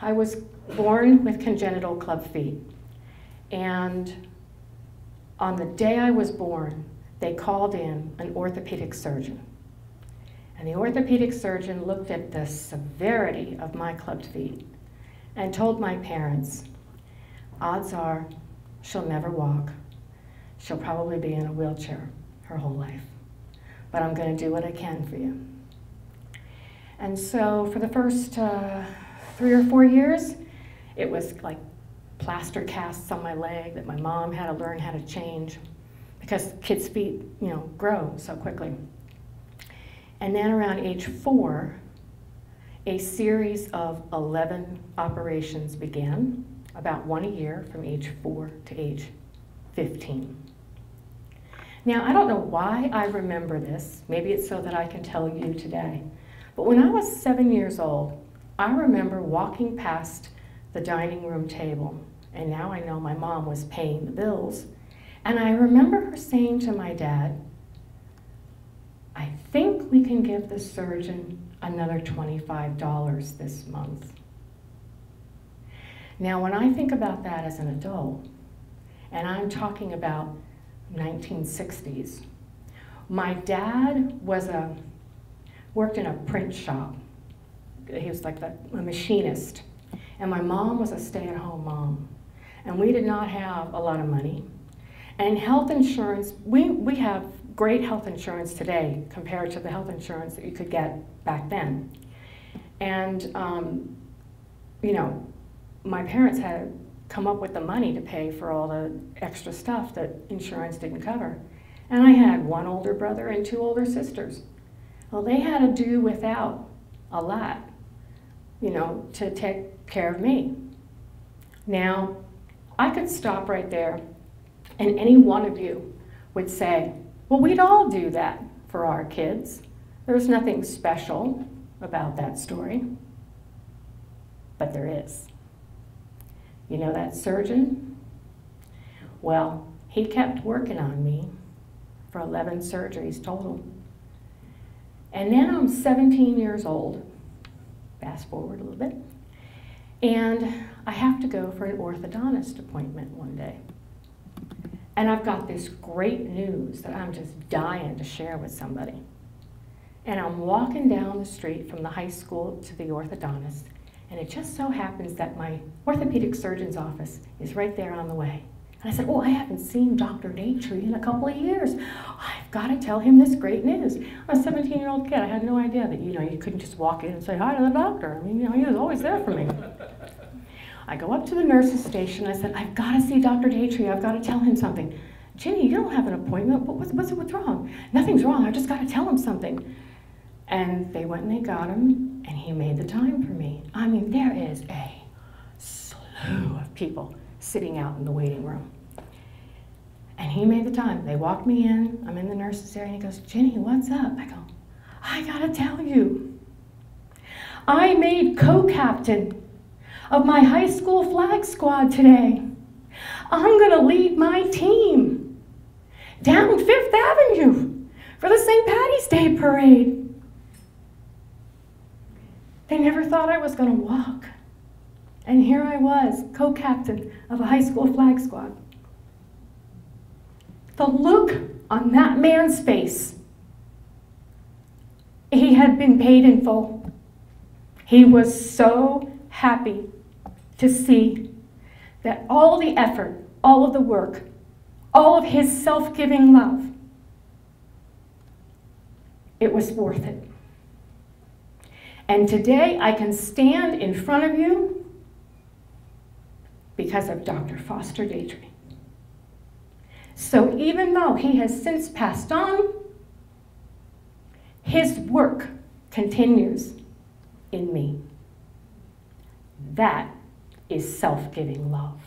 I was born with congenital club feet. And on the day I was born, they called in an orthopedic surgeon. And the orthopedic surgeon looked at the severity of my clubbed feet and told my parents, odds are she'll never walk. She'll probably be in a wheelchair her whole life. But I'm going to do what I can for you. And so for the first 3 or 4 years, it was like plaster casts on my leg that my mom had to learn how to change because kids' feet, grow so quickly. And then around age 4, a series of 11 operations began, about 1 a year from age 4 to age 15. Now, I don't know why I remember this. Maybe it's so that I can tell you today. But when I was 7 years old, I remember walking past the dining room table, and now I know my mom was paying the bills, and I remember her saying to my dad, I think we can give the surgeon another $25 this month. Now, when I think about that as an adult, and I'm talking about 1960s, my dad worked in a print shop. He was like a machinist. And my mom was a stay-at-home mom. And we did not have a lot of money. And health insurance, we have great health insurance today compared to the health insurance that you could get back then. And, my parents had come up with the money to pay for all the extra stuff that insurance didn't cover. And I had 1 older brother and 2 older sisters. Well, they had to do without a lot, to take care of me. Now, I could stop right there, and any one of you would say, well, we'd all do that for our kids. There's nothing special about that story. But there is. You know that surgeon? Well, he kept working on me for 11 surgeries total. And then I'm 17 years old, fast forward a little bit, and I have to go for an orthodontist appointment one day. And I've got this great news that I'm just dying to share with somebody. And I'm walking down the street from the high school to the orthodontist, and it just so happens that my orthopedic surgeon's office is right there on the way. And I said, oh, I haven't seen Dr. Daytree in a couple of years. I've got to tell him this great news. I'm a 17-year-old kid. I had no idea that, you couldn't just walk in and say hi to the doctor. I mean, he was always there for me. I go up to the nurse's station. I said, I've got to see Dr. Daytree. I've got to tell him something. Ginny, you don't have an appointment. What's wrong? Nothing's wrong. I just got to tell him something. And they went and they got him, and he made the time for me. I mean, there is a slew of people sitting out in the waiting room. And he made the time. They walked me in. I'm in the nurse's area, and he goes, Ginny, what's up? I go, I gotta tell you. I made co-captain of my high school flag squad today. I'm gonna lead my team down 5th Avenue for the St. Patty's Day parade. They never thought I was gonna walk. And here I was, co-captain of a high school flag squad. The look on that man's face, he had been paid in full. He was so happy to see that all the effort, all of the work, all of his self-giving love, it was worth it. And today I can stand in front of you because of Dr. Foster Daytree. So even though he has since passed on, his work continues in me. That is self-giving love.